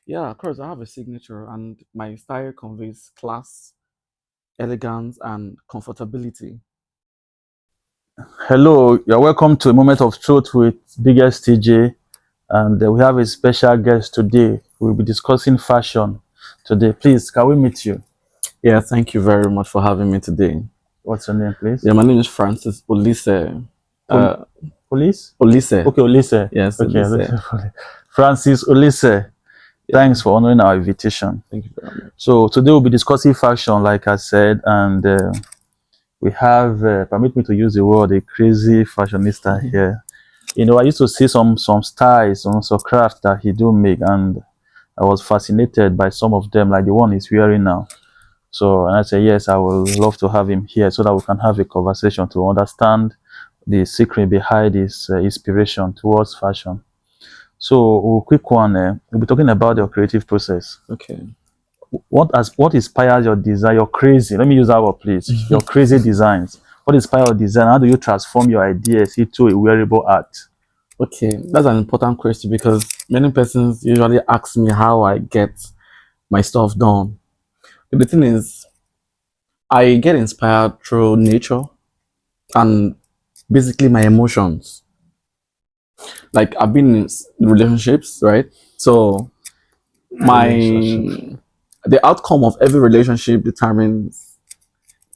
Yeah, of course, I have a signature, and my style conveys class, elegance, and comfortability. Hello, you're welcome to a moment of truth with biggest TJ, and we have a special guest today. We'll be discussing fashion today. Please, can we meet you? Yeah, thank you very much for having me today. What's your name, please? Yeah, my name is Francis Oliseh. Pol- Uh, Police? Oliseh. Okay, Oliseh. Yes, Okay, Oliseh. Francis Oliseh. Yeah, Thanks for honoring our invitation. thank you very much. So today we'll be discussing fashion, like I said, and we have, permit me to use the word, a crazy fashionista here. I used to see some styles, some craft that he do make, and I was fascinated by some of them, like the one he's wearing now. So, and I said, yes, I would love to have him here so that we can have a conversation to understand the secret behind his inspiration towards fashion. So, a quick one, we'll be talking about your creative process. Okay. What inspires your design? Your crazy. Let me use that word, please. Your crazy designs. What inspires your design? How do you transform your ideas into a wearable art? Okay, that's an important question because many persons usually ask me how I get my stuff done. The thing is, I get inspired through nature and basically my emotions. Like I've been in relationships, right? So my Relationship. the outcome of every relationship determines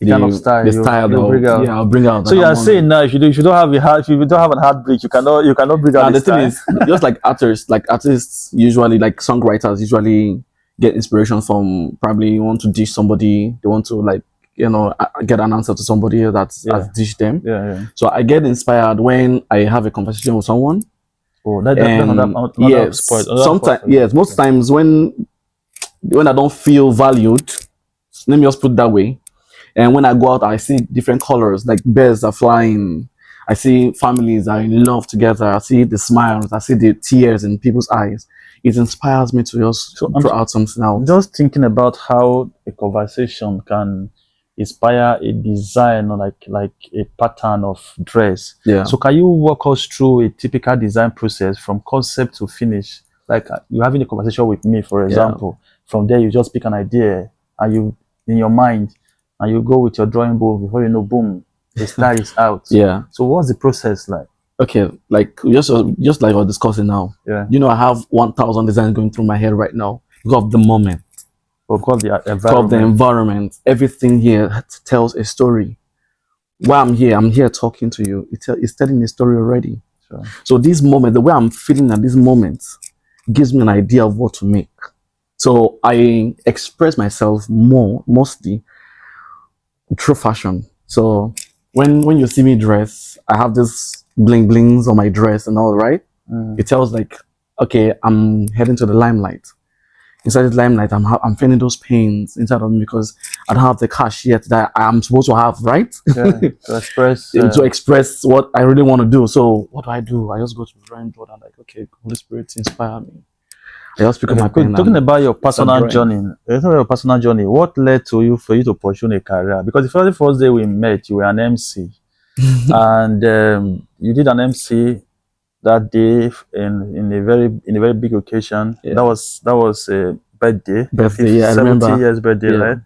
The kind of style the style you bring out. yeah, I'll bring out. So That you I are want. saying now, if you don't have a heart, if you don't have an heartbreak, you cannot bring out And the the thing style. is, just like artists usually, like songwriters usually get inspiration from probably want to dish somebody, they want to like get an answer to somebody that has dished them. Yeah. So I get inspired when I have a conversation with someone. Oh, that's And another sport. Another part sometimes for you. yes, most times when I don't feel valued, let me just put it that way. And when I go out, I see different colors, like birds are flying. I see families are in love together. I see the smiles. I see the tears in people's eyes. It inspires me to just So draw out something I'm else. just thinking about how a conversation can inspire a design or like a pattern of dress. Yeah. So can you walk us through a typical design process from concept to finish? Like you're having a conversation with me, for example. From there, you just pick an idea and you in your mind, and you go with your drawing board. Before you know, boom, the style is out. Yeah. So what's the process like? Okay. Like just like we're discussing now. Yeah. I have 1,000 designs going through my head right now because of the moment. Because of the Because of the environment. environment. Everything here tells a story. While I'm here talking to you. It's telling a story already. Sure. So this moment, the way I'm feeling at this moment, gives me an idea of what to make. So I express myself mostly through fashion. So when you see me dress, I have this bling blings on my dress and all, right? It tells like, okay, I'm heading to the limelight. Inside the limelight, I'm feeling those pains inside of me because I don't have the cash yet that I'm supposed to have, right? Yeah, to express to express what I really want to do. So what do? I just go to the drawing board and like, okay, Holy Spirit, inspire me. I just pick up my pen. Talking about your personal journey, what led to you for you to pursue a career? Because the very first day we met, you were an MC, and you did an MC that day in a very big occasion. Yeah. That was a birthday. Yeah, I 70 remember. years birthday, Yeah. right?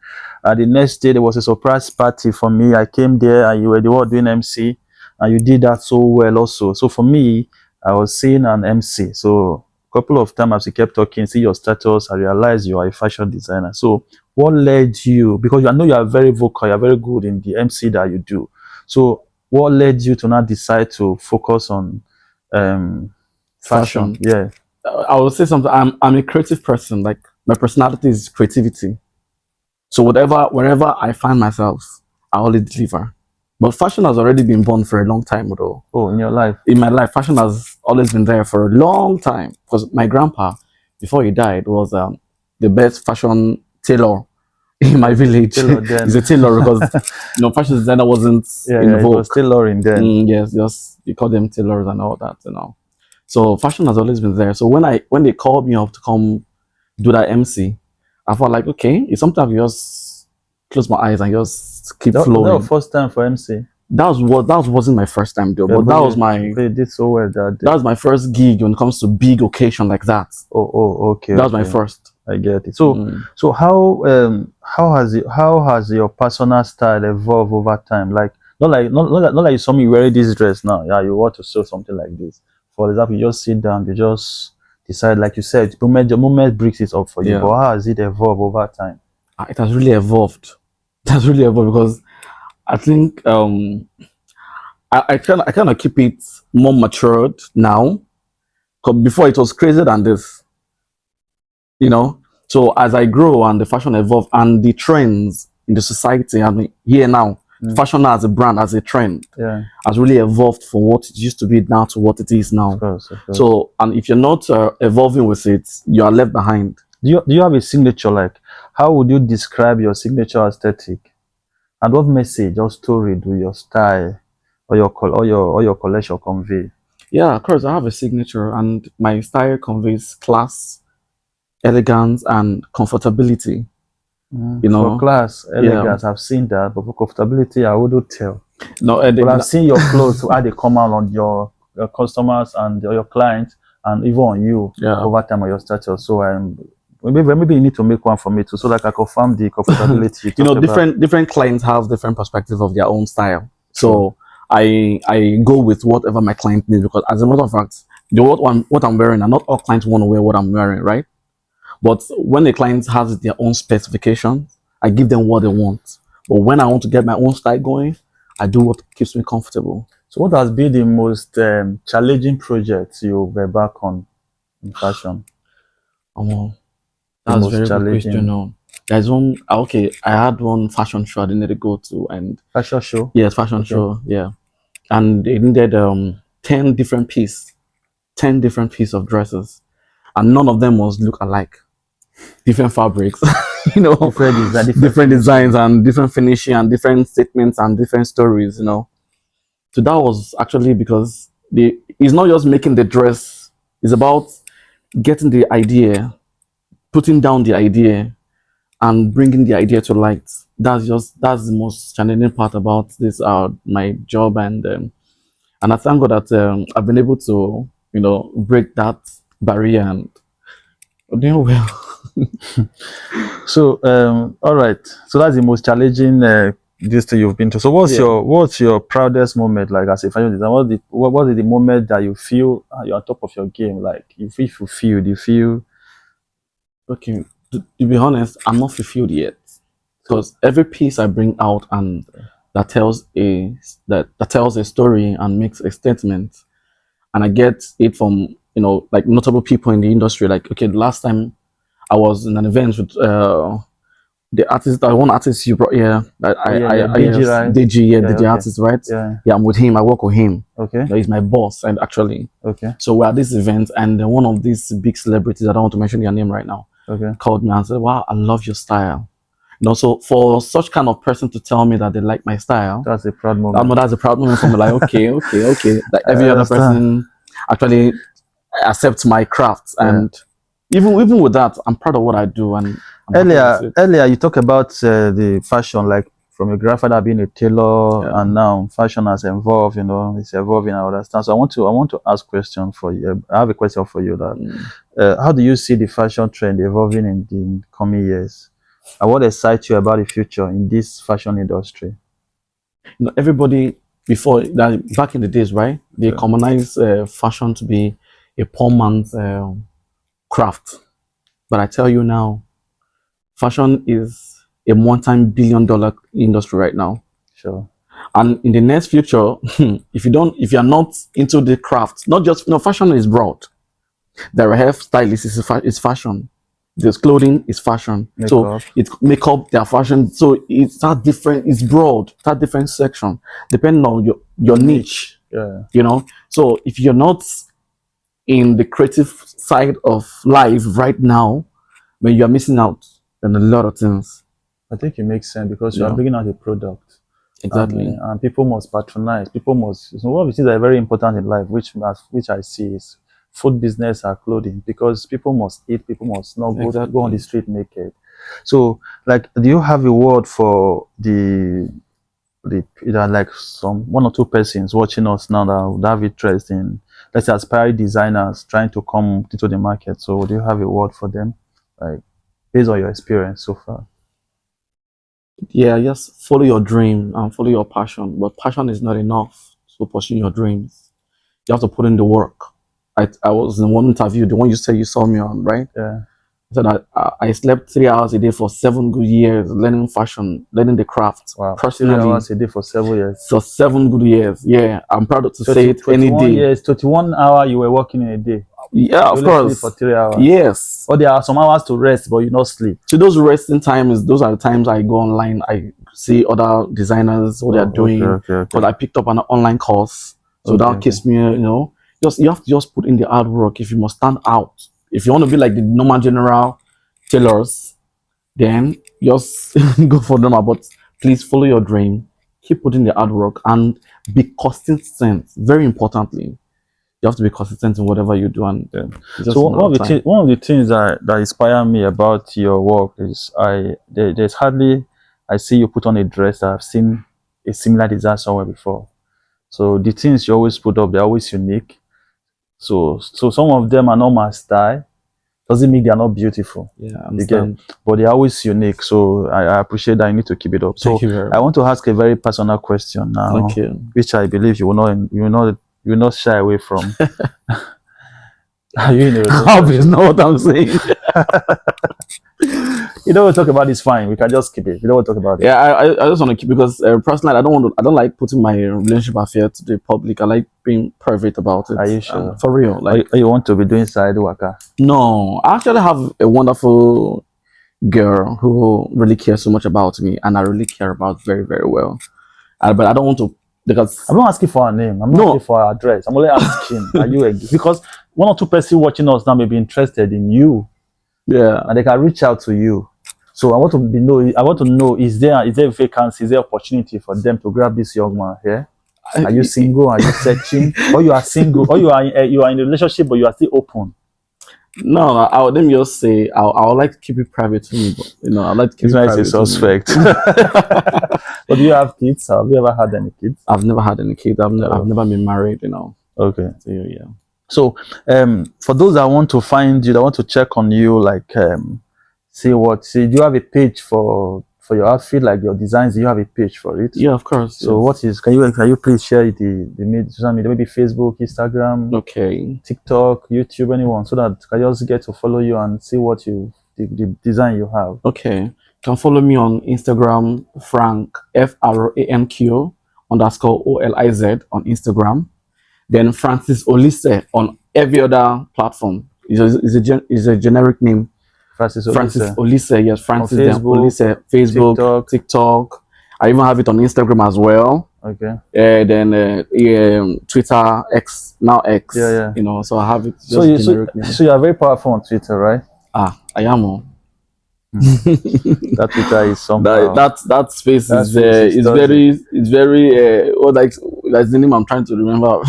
And the next day there was a surprise party for me. I came there and you were the one doing MC, and you did that so well also. So for me, I was seeing an MC. So a couple of times as we kept talking, see your status, I realized you are a fashion designer. So what led you? Because I know you are very vocal, you are very good in the MC that you do. So what led you to not decide to focus on fashion? Yeah. I would say something. I'm a creative person. Like my personality is creativity. So wherever I find myself, I always deliver. But fashion has already been born for a long time, though. Oh, in your life? In my life, fashion has always been there for a long time. Because my grandpa, before he died, was the best fashion tailor in my village. He's a tailor because fashion designer wasn't in vogue. It was tailoring then. Yes, just you call them tailors and all that, So fashion has always been there. So when they called me up to come do that MC, I felt like okay, it's sometimes you just close my eyes and just keep flowing. That was first time for MC. that wasn't my first time though, Yeah, but but you did so well that day. that was my first gig when it comes to big occasion like that. Okay, That was my okay. first. I get it. So, so how has your personal style evolved over time? Like not like you saw me wearing this dress now. Yeah, you want to show something like this. For example, you just sit down, you just decide, like you said, the moment brings it up for you. Yeah. But how has it evolved over time? It has really evolved. It has really evolved because I think I kind of keep it more matured now. Because before it was crazier than this, you know. So as I grow and the fashion evolve and the trends in the society, I mean, here now, fashion as a brand, as a trend, has really evolved from what it used to be now to what it is now. Of course. So, and if you're not evolving with it, you are left behind. Do you have a signature? Like, how would you describe your signature aesthetic? And what message or story do your style or your collection convey? Yeah, of course, I have a signature, and my style conveys class, elegance, and comfortability. You know, for class, elegance, I've seen that, but for comfortability, I wouldn't tell. No, but I've seen your clothes, how they come out on your customers and your clients, and even on you over time on your status. So maybe you need to make one for me too, so that I confirm the comfortability. Different clients have different perspective of their own style. So I go with whatever my client needs, because as a matter of fact, what I'm wearing, and not all clients want to wear what I'm wearing, right? But when the client has their own specifications, I give them what they want. But when I want to get my own style going, I do what keeps me comfortable. So what has been the most challenging project you've embarked on in fashion? That's a very good question. There's one, okay, I had one fashion show I didn't go to. And fashion show? Yes, fashion show, yeah. And they needed 10 different pieces of dresses. And none of them was look alike. Different fabrics, different designs and different finishing and different statements and different stories, So that was actually because it's not just making the dress, it's about getting the idea, putting down the idea, and bringing the idea to light. That's the most challenging part about this my job, and I thank God that I've been able to break that barrier and doing well. So all right, so that's the most challenging this thing you've been to. So what's your proudest moment, like as a fashion designer? What is the moment that you feel you're on top of your game, like you feel fulfilled? You feel okay. To be honest, I'm not fulfilled yet, because every piece I bring out and that tells a story and makes a statement, and I get it from like notable people in the industry. Like, okay, the last time I was in an event with one artist you brought here. DG, right? DG artist, right? Yeah, I'm with him. I work with him. Okay. He's my boss, and actually. Okay. So we're at this event, and one of these big celebrities, I don't want to mention their name right now, called me and said, "Wow, I love your style." So for such kind of person to tell me that they like my style, that's a proud moment. That's a proud moment for me. Like, okay. Like every other person actually accepts my craft, and even with that, I'm proud of what I do. And earlier you talk about the fashion, like from your grandfather being a tailor, and now fashion has evolved. It's evolving. I understand. So I want to ask question for you. I have a question for you. That how do you see the fashion trend evolving in the coming years? And what excites you about the future in this fashion industry? Everybody before that, back in the days, right? They commonized fashion to be a poor man's craft. But I tell you now, fashion is a multi-billion-dollar industry right now. Sure. And in the next future, if you're not into the craft, not just fashion is broad. The hairstylist is fashion. There's clothing is fashion. Makeup. So it's makeup, their fashion. So it's that different, it's broad, that different section, depending on your niche. Yeah. So if you're not in the creative side of life right now, then you're missing out on a lot of things. I think it makes sense, because you are bringing out a product. Exactly. And people must patronize. People must. One of the things that are very important in life, which I see, is food business or clothing, because people must eat. People must not go on the street naked. So, like, do you have a word for the there are like one or two persons watching us now that would have interest in, let's say, aspiring designers trying to come into the market. So do you have a word for them, like based on your experience so far? Yeah, just follow your dream and follow your passion. But passion is not enough to pursue your dreams. You have to put in the work. I was in one interview, the one you said you saw me on, right? Yeah. I said I slept 3 hours a day for 7 good years, learning fashion, learning the craft. Wow. Personally, 3 hours a day for 7 years. so 7 good years. Yeah, I'm proud to say it any 21 day. years, 21 hours you were working in a day. Yeah, of You only course. sleep for 3 hours. Yes. Or there are some hours to rest, but you not sleep. So those resting times, those are the times I go online. I see other designers, what they're doing. Okay. Because I picked up an online course, so that keeps me, you have to just put in the hard work. If you must stand out, if you want to be like the normal general tailors, then just go for them. But please follow your dream, keep putting the hard work, and be consistent. Very importantly, you have to be consistent in whatever you do. And so one of the things that inspire me about your work is there's hardly I see you put on a dress that I've seen a similar design somewhere before. So the things you always put up, they're always unique. So some of them are not my style. Doesn't mean they are not beautiful. Yeah, I understand. But they're always unique. So I appreciate that. You need to keep it up. Thank you very much. I want to ask a very personal question now, which I believe you will not shy away from. Are you in a relationship? Obviously, know what I'm saying. You don't want to talk about this, fine. We can just keep it. You don't want to talk about it. Yeah, I just want to keep, because personally, I don't like putting my relationship affair to the public. I like being private about it. Are you sure? For real? Like, you want to be doing side waka? No, I actually have a wonderful girl who really cares so much about me, and I really care about very, very well. But I don't want to, because I'm not asking for her name. I'm not asking for her address. I'm only asking, are you because one or two persons watching us now may be interested in you. Yeah, and they can reach out to you. So I want to know, is there a vacancy, is there opportunity for them to grab this young man here? Are you single? Are you searching? Or you are single? Or you are in a relationship, but you are still open? No, let me just say, I would like to keep it private to me, but I like to keep it private. It's a suspect. But do you have kids? Have you ever had any kids? I've never had any kids. I've never been married. Okay. So, yeah. So, for those that want to find you, that want to check on you, like, do you have a page for your outfit, like your designs? Do you have a page for it? Yeah, of course. So, yes. Can you please share the social media, maybe Facebook, Instagram, TikTok, YouTube, anyone, so that I just get to follow you and see what the design you have. Okay, you can follow me on Instagram, Frank FRANQ _OLIZ on Instagram. Then Francis Oliseh on every other platform. Is a generic name. Francis Oliseh, yes. Francis Oliseh, Facebook, TikTok. I even have it on Instagram as well. Okay. Then Twitter, X, now X. Yeah. So I have it. So you are very powerful on Twitter, right? I am. That Twitter is somehow that space is very that's the name I'm trying to remember.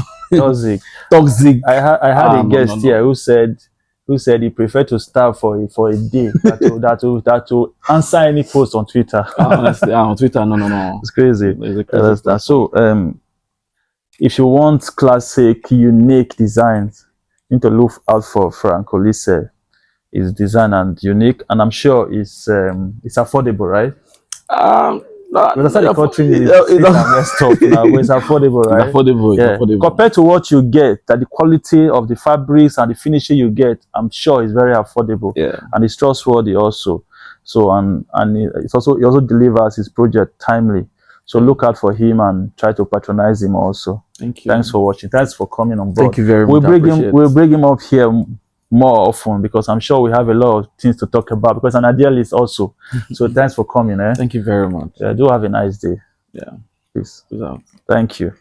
Toxic. I had a guest here who said he preferred to starve for a day that to answer any post on Twitter. Honestly, on Twitter, no. It's crazy. So if you want classic, unique designs, you need to look out for Frank Oliseh. It's design and unique, and I'm sure it's affordable, right? That's how the country is messed up now, but it's affordable, right? It's affordable. Compared to what you get, that the quality of the fabrics and the finishing you get, I'm sure it's very affordable. Yeah. And it's trustworthy also. So he also delivers his project timely. So look out for him and try to patronize him also. Thank you. Thanks for watching. Thanks for coming on board. Thank you very much. We'll bring him up here more often, because I'm sure we have a lot of things to talk about, because an idealist also. So thanks for coming. Thank you very much. Yeah, do have a nice day. Yeah. Peace. Peace out. Thank you.